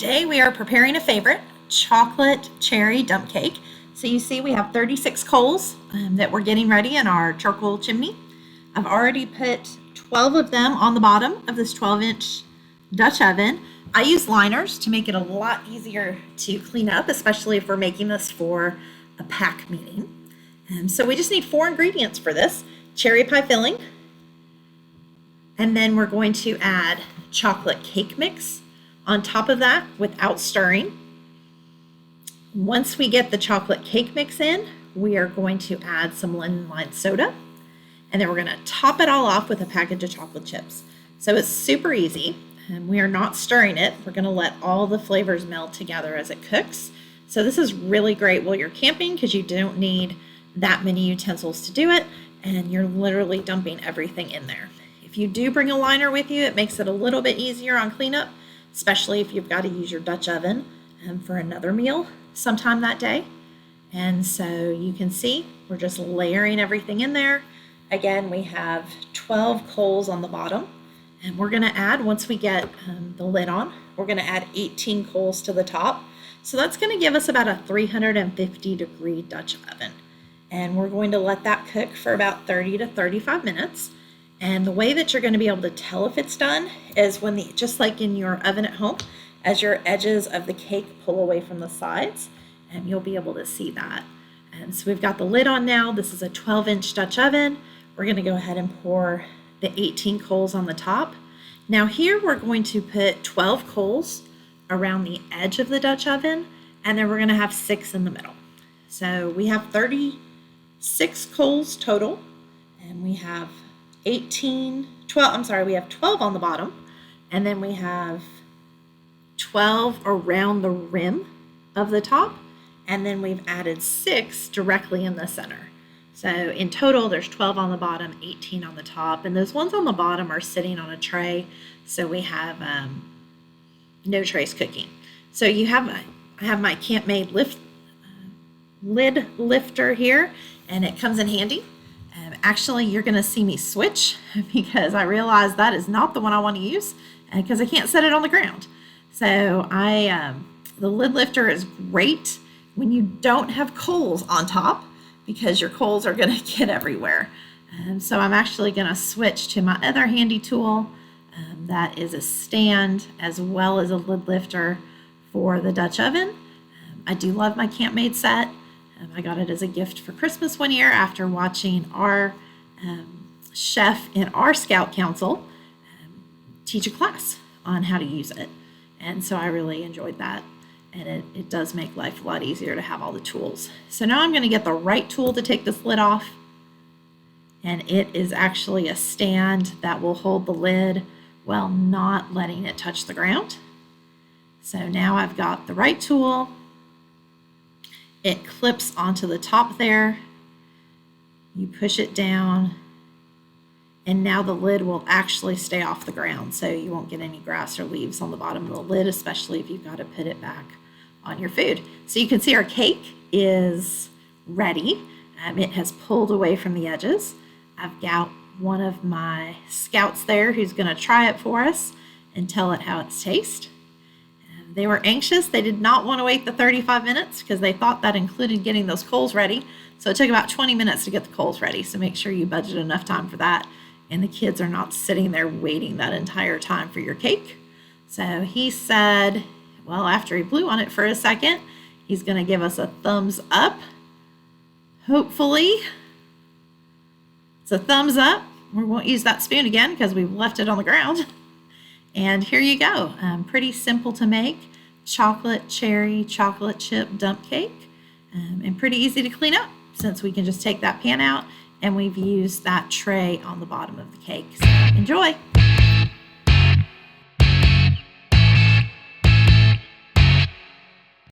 Today we are preparing a favorite, chocolate cherry dump cake. So you see we have 36 coals that we're getting ready in our charcoal chimney. I've already put 12 of them on the bottom of this 12-inch Dutch oven. I use liners to make it a lot easier to clean up, especially if we're making this for a pack meeting. So we just need 4 ingredients for this: cherry pie filling, and then we're going to add chocolate cake mix on top of that without stirring. Once we get the chocolate cake mix in, we are going to add some lemon lime soda, and then we're going to top it all off with a package of chocolate chips. So it's super easy, and we are not stirring it. We're going to let all the flavors meld together as it cooks. So this is really great while you're camping because you don't need that many utensils to do it, and you're literally dumping everything in there. If you do bring a liner with you, it makes it a little bit easier on cleanup, especially if you've got to use your Dutch oven for another meal sometime that day. And so you can see we're just layering everything in there. Again, we have 12 coals on the bottom, and we're going to add, once we get the lid on, we're going to add 18 coals to the top. So that's going to give us about a 350-degree Dutch oven. And we're going to let that cook for about 30 to 35 minutes. And the way that you're going to be able to tell if it's done is when just like in your oven at home, as your edges of the cake pull away from the sides, and you'll be able to see that. And so we've got the lid on now. This is a 12-inch Dutch oven. We're going to go ahead and pour the 18 coals on the top. Now here we're going to put 12 coals around the edge of the Dutch oven, and then we're going to have 6 in the middle. So we have 36 coals total, and we have we have 12 on the bottom, and then we have 12 around the rim of the top, and then we've added 6 directly in the center. So in total, there's 12 on the bottom, 18 on the top, and those ones on the bottom are sitting on a tray, so we have no trays cooking. So I have my Camp Made lid lifter here, and it comes in handy. Actually, you're going to see me switch because I realize that is not the one I want to use because I can't set it on the ground. So the lid lifter is great when you don't have coals on top because your coals are going to get everywhere. So I'm actually going to switch to my other handy tool that is a stand as well as a lid lifter for the Dutch oven. I do love my Camp Made set. I got it as a gift for Christmas one year after watching our chef in our Scout Council teach a class on how to use it. And so I really enjoyed that. And it does make life a lot easier to have all the tools. So now I'm going to get the right tool to take this lid off. And it is actually a stand that will hold the lid while not letting it touch the ground. So now I've got the right tool. It clips onto the top there. You push it down, and now the lid will actually stay off the ground, so you won't get any grass or leaves on the bottom of the lid, especially if you've got to put it back on your food. So you can see our cake is ready. It has pulled away from the edges. I've got one of my scouts there who's going to try it for us and tell it how it tastes. They were anxious. They did not want to wait the 35 minutes because they thought that included getting those coals ready. So it took about 20 minutes to get the coals ready. So make sure you budget enough time for that. And the kids are not sitting there waiting that entire time for your cake. So he said, well, after he blew on it for a second, he's going to give us a thumbs up. Hopefully it's a thumbs up. We won't use that spoon again because we've left it on the ground. And here you go. Pretty simple to make. Chocolate cherry chocolate chip dump cake. And pretty easy to clean up since we can just take that pan out and we've used that tray on the bottom of the cake. So enjoy.